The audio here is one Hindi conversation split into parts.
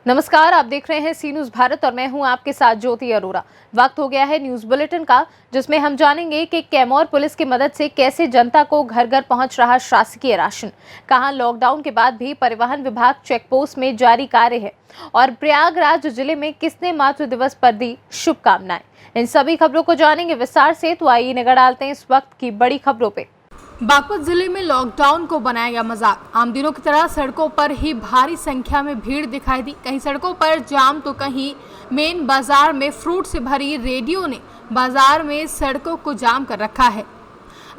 नमस्कार, आप देख रहे हैं सी न्यूज भारत और मैं हूं आपके साथ ज्योति अरोरा। वक्त हो गया है न्यूज बुलेटिन का, जिसमें हम जानेंगे कि कैमूर पुलिस की मदद से कैसे जनता को घर घर पहुंच रहा शासकीय राशन, कहां लॉकडाउन के बाद भी परिवहन विभाग चेकपोस्ट में जारी कार्य है और प्रयागराज जिले में किसने मातृ दिवस पर दी शुभकामनाएं। इन सभी खबरों को जानेंगे विस्तार से, तो आइए नजर डालते हैं इस वक्त की बड़ी खबरों पे। बागपत जिले में लॉकडाउन को बनाया गया मजाक। आम दिनों की तरह सड़कों पर ही भारी संख्या में भीड़ दिखाई दी। कहीं सड़कों पर जाम तो कहीं मेन बाजार में फ्रूट से भरी रेडियो ने बाजार में सड़कों को जाम कर रखा है।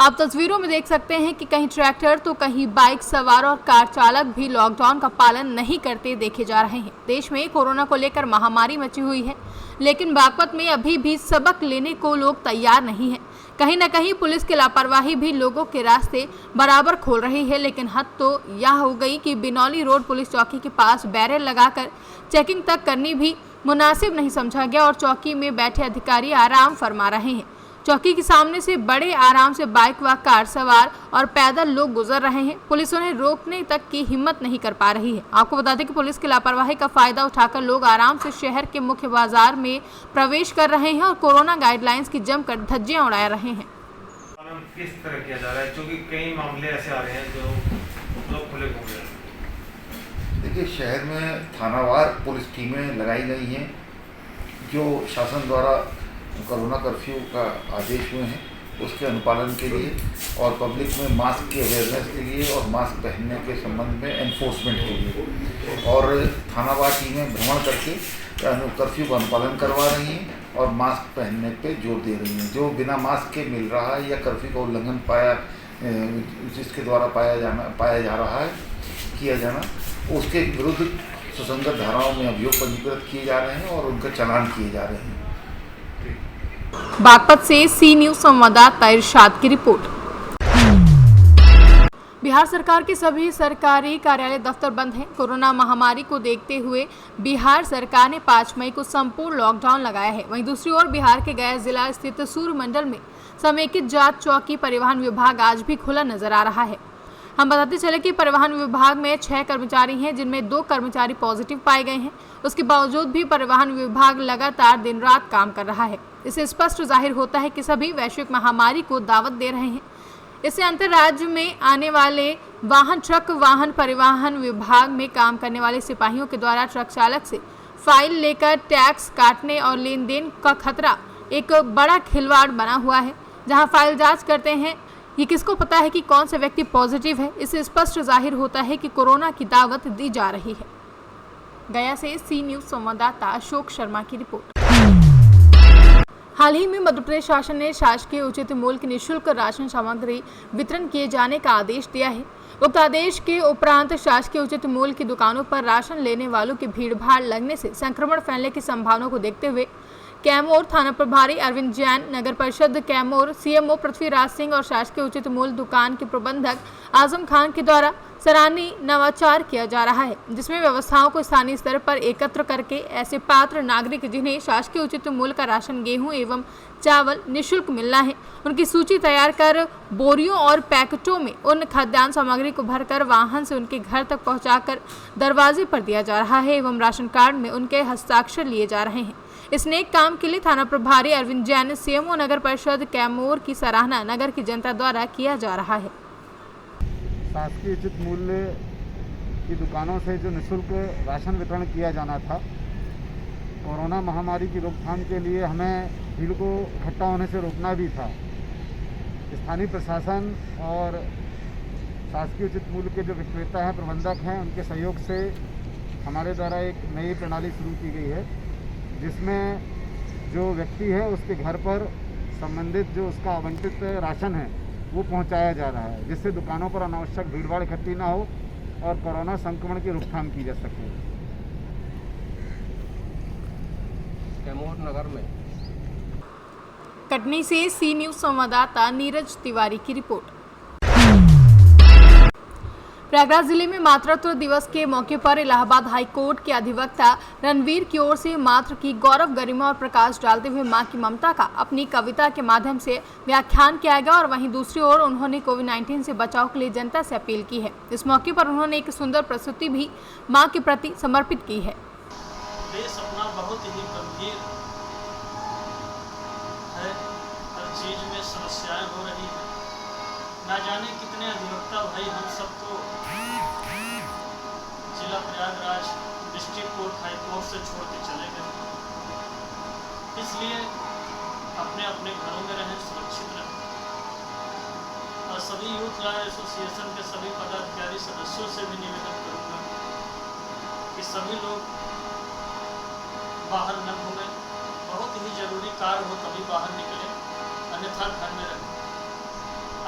आप तस्वीरों में देख सकते हैं कि कहीं ट्रैक्टर तो कहीं बाइक सवार और कार चालक भी लॉकडाउन का पालन नहीं करते देखे जा रहे हैं। देश में कोरोना को लेकर महामारी मची हुई है, लेकिन बागपत में अभी भी सबक लेने को लोग तैयार नहीं है। कहीं न कहीं पुलिस की लापरवाही भी लोगों के रास्ते बराबर खोल रही है, लेकिन हद तो यह हो गई कि बिनौली रोड पुलिस चौकी के पास बैरियर लगाकर चेकिंग तक करनी भी मुनासिब नहीं समझा गया और चौकी में बैठे अधिकारी आराम फरमा रहे हैं। चौकी के सामने से बड़े आराम से बाइक व कार सवार और पैदल लोग गुजर रहे हैं। पुलिस उन्हें रोकने तक की हिम्मत नहीं कर पा रही है। आपको बता दें कि पुलिस की लापरवाही का फायदा उठाकर लोग आराम से शहर के मुख्य बाजार में प्रवेश कर रहे हैं और कोरोना गाइडलाइंस की जमकर धज्जियां उड़ा रहे हैं। किस तरह किया जा रहा है, क्योंकि कई मामले ऐसे आ रहे हैं जो लोग खुले घूम रहे हैं। देखिए, शहर में थानावार पुलिस टीमें लगाई गई हैं जो शासन द्वारा कोरोना कर्फ्यू का आदेश हुए हैं उसके अनुपालन के लिए और पब्लिक में मास्क की अवेयरनेस के लिए और मास्क पहनने के संबंध में एनफोर्समेंट के लिए, और थानावार टीमें भ्रमण करके कर्फ्यू का अनुपालन करवा रही हैं और मास्क पहनने पे जोर दे रही हैं। जो बिना मास्क के मिल रहा है या कर्फ्यू का उल्लंघन जिसके द्वारा पाया जा रहा है किया जाना, उसके विरुद्ध सुसंगत धाराओं में अभियोग पंजीकृत किए जा रहे हैं और उनका चालान किए जा रहे हैं। बागपत से सी न्यूज संवाददाता इरशाद की रिपोर्ट। बिहार सरकार के सभी सरकारी कार्यालय दफ्तर बंद हैं। कोरोना महामारी को देखते हुए बिहार सरकार ने 5 मई को संपूर्ण लॉकडाउन लगाया है। वहीं दूसरी ओर बिहार के गया जिला स्थित सूर्य मंडल में समेकित जांच चौकी परिवहन विभाग आज भी खुला नजर आ रहा है। हम बताते चले कि परिवहन विभाग में 6 कर्मचारी हैं, जिनमें 2 कर्मचारी पॉजिटिव पाए गए हैं। उसके बावजूद भी परिवहन विभाग लगातार दिन रात काम कर रहा है। इससे स्पष्ट जाहिर होता है कि सभी वैश्विक महामारी को दावत दे रहे हैं। इससे अंतर राज्य में आने वाले वाहन ट्रक वाहन परिवहन विभाग में काम करने वाले सिपाहियों के द्वारा ट्रक चालक से फाइल लेकर टैक्स काटने और लेन देन का खतरा एक बड़ा खिलवाड़ बना हुआ है। जहां फाइल जांच करते हैं, ये किसको पता है कि कौन सा व्यक्ति पॉजिटिव है। इससे स्पष्ट जाहिर होता है कि कोरोना की दावत दी जा रही है। गया से सी न्यूज संवाददाता अशोक शर्मा की रिपोर्ट। हाल ही में मध्य प्रदेश शासन ने शासकीय उचित मूल्य की निःशुल्क राशन सामग्री वितरण किए जाने का आदेश दिया है। उक्त आदेश के उपरांत शासकीय उचित मूल्य की दुकानों पर राशन लेने वालों की भीड़भाड़ लगने से संक्रमण फैलने की संभावना को देखते हुए कैमूर थाना प्रभारी अरविंद जैन, नगर परिषद कैमूर सीएमओ पृथ्वीराज सिंह और शासकीय उचित मूल्य दुकान के प्रबंधक आजम खान के द्वारा सराहनीय नवाचार किया जा रहा है, जिसमें व्यवस्थाओं को स्थानीय स्तर पर एकत्र करके ऐसे पात्र नागरिक जिन्हें शासकीय उचित मूल्य का राशन, गेहूं एवं चावल निःशुल्क मिलना है, उनकी सूची तैयार कर बोरियों और पैकेटों में उन खाद्यान्न सामग्री को भरकर वाहन से उनके घर तक पहुंचाकर दरवाजे पर दिया जा रहा है एवं राशन कार्ड में उनके हस्ताक्षर लिए जा रहे हैं। इस नेक काम के लिए थाना प्रभारी अरविंद जैन ने सीएमओ नगर परिषद कैमूर की सराहना नगर की जनता द्वारा किया जा रहा है। शासकीय उचित मूल्य की दुकानों से जो निःशुल्क राशन वितरण किया जाना था, कोरोना महामारी की रोकथाम के लिए हमें भीड़ को इकट्ठा होने से रोकना भी था। स्थानीय प्रशासन और शासकीय उचित मूल्य के जो विक्रेता हैं, प्रबंधक हैं, उनके सहयोग से हमारे द्वारा एक नई प्रणाली शुरू की गई है, जिसमें जो व्यक्ति है उसके घर पर संबंधित जो उसका आवंटित राशन है वो पहुंचाया जा रहा है, जिससे दुकानों पर अनावश्यक भीड़भाड़ इकट्ठी ना हो और कोरोना संक्रमण की रोकथाम की जा सके। कैमूर नगर में कटनी से सी न्यूज संवाददाता नीरज तिवारी की रिपोर्ट। प्रयागराज जिले में मातृत्व दिवस के मौके पर इलाहाबाद हाई कोर्ट के अधिवक्ता रणवीर की ओर से मातृ की गौरव, गरिमा और प्रकाश डालते हुए मां की ममता का अपनी कविता के माध्यम से व्याख्यान किया गया और वहीं दूसरी ओर उन्होंने कोविड-19 से बचाव के लिए जनता से अपील की है। इस मौके पर उन्होंने एक सुंदर प्रस्तुति भी मां के प्रति समर्पित की है। देश अपना बहुत ही गंभीर है, हर चीज़ में समस्याएं हो रही हैं। ना जाने कितने अधिवक्ता भाई हम सबको जिला Prayagraj district court high court से छोड़ के चले गए। इसलिए अपने अपने घरों में रहें, सुरक्षित रहें। और सभी यूथ लॉ एसोसिएशन के सभी पदाधिकारी सदस्यों से भी निवेदन करूंगा कि सभी लोग बाहर न घूमें, बहुत ही जरूरी कार्य हो तभी बाहर निकलें, अन्यथा घर में रहें।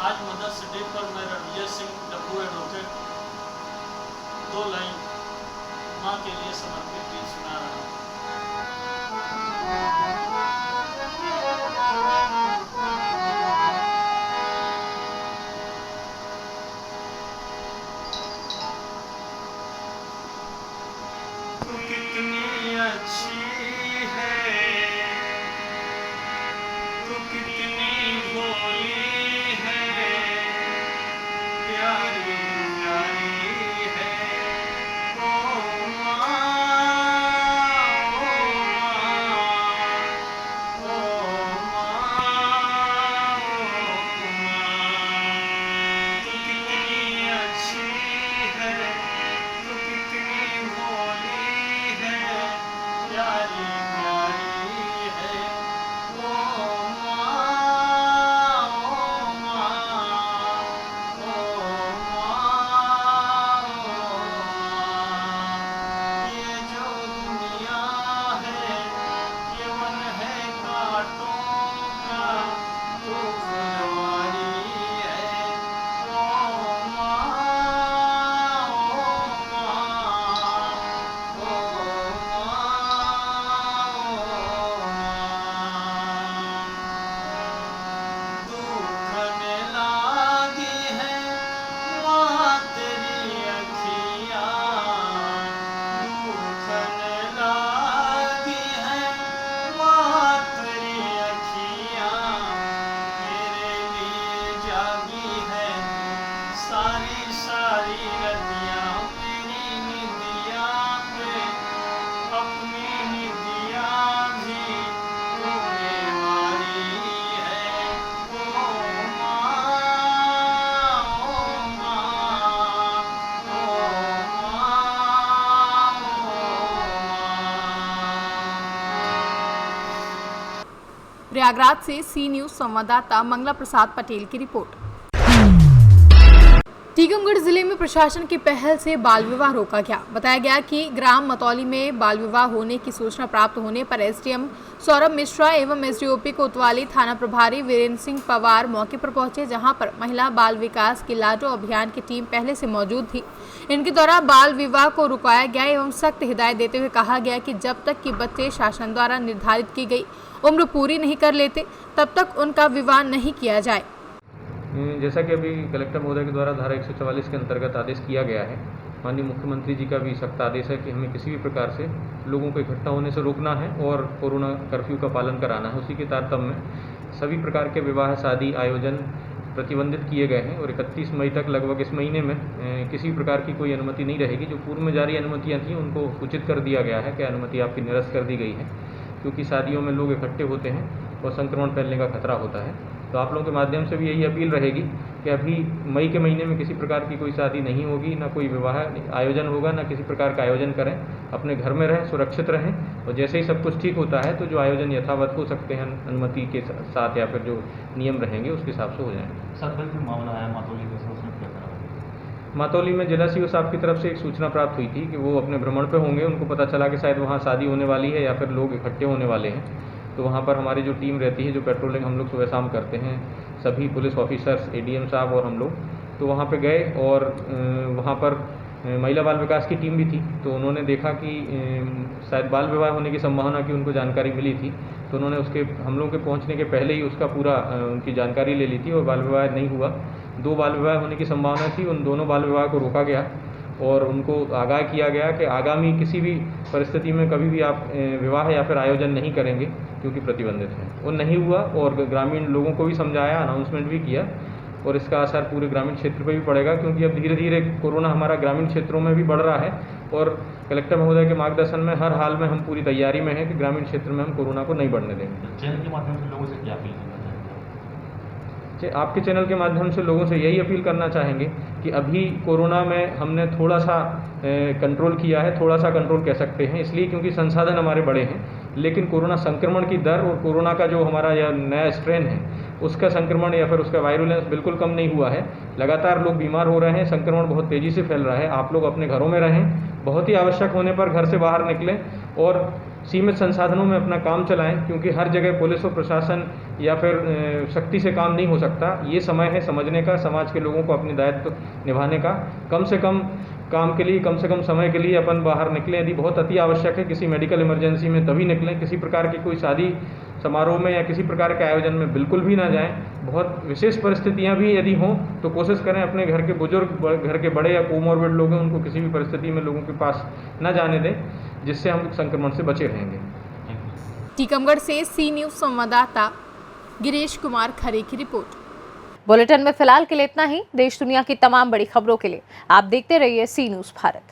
आज मदर्स डे पर मैं रणविजय सिंह डब्बू एडवोकेट 2 लाइन माँ के लिए समर्पित गीत सुना रहा हूँ। तू कितनी अच्छी है, तू कितनी भोली है, प्यारी प्यारी है। ओ माँ, ओ माँ, तू कितनी अच्छी है, तू कितनी भोली है, प्यारी प्यारी है। ओ माँ, ओ माँ, ओ माँ, ये जो दुनिया है ये मन है कांटों का, तू फुलवारी है। ओ माँ, दुखने लागी है माँ तेरी अखियाँ, दुखने लागी है माँ तेरी अखियाँ, मेरे लिए जागी है सारी सारी रतियाँ। मेरी निदिया पे अपनी निदिया भी तूने मारी है। ओ माँ, ओ माँ, ओ माँ। प्रयागराज से सी न्यूज संवाददाता मंगला प्रसाद पटेल की रिपोर्ट। टीकमगढ़ जिले में प्रशासन की पहल से बाल विवाह रोका गया। बताया गया कि ग्राम मतौली में बाल विवाह होने की सूचना प्राप्त होने पर एसडीएम सौरभ मिश्रा एवं एसडीओपी कोतवाली थाना प्रभारी वीरेंद्र सिंह पवार मौके पर पहुंचे, जहां पर महिला बाल विकास की लाडो अभियान की टीम पहले से मौजूद थी। इनके द्वारा बाल विवाह को रुकाया गया एवं सख्त हिदायत देते हुए कहा गया कि जब तक कि बच्चे शासन द्वारा निर्धारित की गई उम्र पूरी नहीं कर लेते तब तक उनका विवाह नहीं किया जाए। जैसा कि अभी कलेक्टर महोदय के द्वारा धारा 144 के अंतर्गत आदेश किया गया है, माननीय मुख्यमंत्री जी का भी सख्त आदेश है कि हमें किसी भी प्रकार से लोगों को इकट्ठा होने से रोकना है और कोरोना कर्फ्यू का पालन कराना है। उसी के तारतम्य में सभी प्रकार के विवाह शादी आयोजन प्रतिबंधित किए गए हैं और 31 मई तक लगभग इस महीने में किसी प्रकार की कोई अनुमति नहीं रहेगी। जो पूर्व में जारी अनुमतियाँ थीं उनको सूचित कर दिया गया है कि अनुमति आपकी निरस्त कर दी गई है, क्योंकि शादियों में लोग इकट्ठे होते हैं और संक्रमण फैलने का खतरा होता है। तो आप लोगों के माध्यम से भी यही अपील रहेगी कि अभी मई के महीने में किसी प्रकार की कोई शादी नहीं होगी, ना कोई विवाह आयोजन होगा, ना किसी प्रकार का आयोजन करें। अपने घर में रहें, सुरक्षित रहें और जैसे ही सब कुछ ठीक होता है तो जो आयोजन यथावत हो सकते हैं अनुमति के साथ या फिर जो नियम रहेंगे उसके हिसाब से हो जाएंगे। सर कल जो मामला आया मातौली के साथ उसमें क्या करा? मातौली में जिला सीओ साहब की तरफ से एक सूचना प्राप्त हुई थी कि वो अपने भ्रमण पे होंगे, उनको पता चला कि शायद वहाँ शादी होने वाली है या फिर लोग इकट्ठे होने वाले हैं। तो वहाँ पर हमारी जो टीम रहती है, जो पेट्रोलिंग हम लोग सुबह शाम करते हैं, सभी पुलिस ऑफिसर्स एडीएम साहब और हम लोग तो वहाँ पे गए और वहाँ पर महिला बाल विकास की टीम भी थी। तो उन्होंने देखा कि शायद बाल विवाह होने की संभावना की उनको जानकारी मिली थी, तो उन्होंने उसके हम लोग के पहुँचने के पहले ही उसका पूरा उनकी जानकारी ले ली थी और बाल विवाह नहीं हुआ। 2 बाल विवाह होने की संभावना थी, उन दोनों बाल विवाह को रोका गया और उनको आगाह किया गया कि आगामी किसी भी परिस्थिति में कभी भी आप विवाह या फिर आयोजन नहीं करेंगे क्योंकि प्रतिबंधित है। वो नहीं हुआ और ग्रामीण लोगों को भी समझाया, अनाउंसमेंट भी किया और इसका असर पूरे ग्रामीण क्षेत्र पर भी पड़ेगा, क्योंकि अब धीरे धीरे कोरोना हमारा ग्रामीण क्षेत्रों में भी बढ़ रहा है और कलेक्टर महोदय के मार्गदर्शन में हर हाल में हम पूरी तैयारी में हैं कि ग्रामीण क्षेत्र में हम कोरोना को नहीं बढ़ने देंगे। चैनल के माध्यम से लोगों से क्या अपील करना चाहेंगे? आपके चैनल के माध्यम से लोगों से यही अपील करना चाहेंगे कि अभी कोरोना में हमने थोड़ा सा कंट्रोल किया है, थोड़ा सा कंट्रोल कह सकते हैं, इसलिए क्योंकि संसाधन हमारे बड़े हैं, लेकिन कोरोना संक्रमण की दर और कोरोना का जो हमारा यह नया स्ट्रेन है उसका संक्रमण या फिर उसका वायरुलेंस बिल्कुल कम नहीं हुआ है। लगातार लोग बीमार हो रहे हैं, संक्रमण बहुत तेज़ी से फैल रहा है। आप लोग अपने घरों में रहें, बहुत ही आवश्यक होने पर घर से बाहर निकलें और सीमित संसाधनों में अपना काम चलाएं, क्योंकि हर जगह पुलिस और प्रशासन या फिर शक्ति से काम नहीं हो सकता। ये समय है समझने का, समाज के लोगों को अपनी दायित्व निभाने का। कम से कम काम के लिए, कम से कम समय के लिए अपन बाहर निकलें। यदि बहुत अति आवश्यक है, किसी मेडिकल इमरजेंसी में तभी निकलें। किसी प्रकार की कोई शादी समारोह में या किसी प्रकार के आयोजन में बिल्कुल भी ना जाएं। बहुत विशेष परिस्थितियां भी यदि हों तो कोशिश करें अपने घर के बुजुर्ग, घर के बड़े या कोमोर्बिड लोग हैं उनको किसी भी परिस्थिति में लोगों के पास न जाने दें, जिससे हम संक्रमण से बचे रहेंगे। टीकमगढ़ से सी न्यूज़ संवाददाता गिरीश कुमार खरे की रिपोर्ट। बुलेटिन में फिलहाल के लिए इतना ही। देश दुनिया की तमाम बड़ी खबरों के लिए आप देखते रहिए सी न्यूज़ भारत।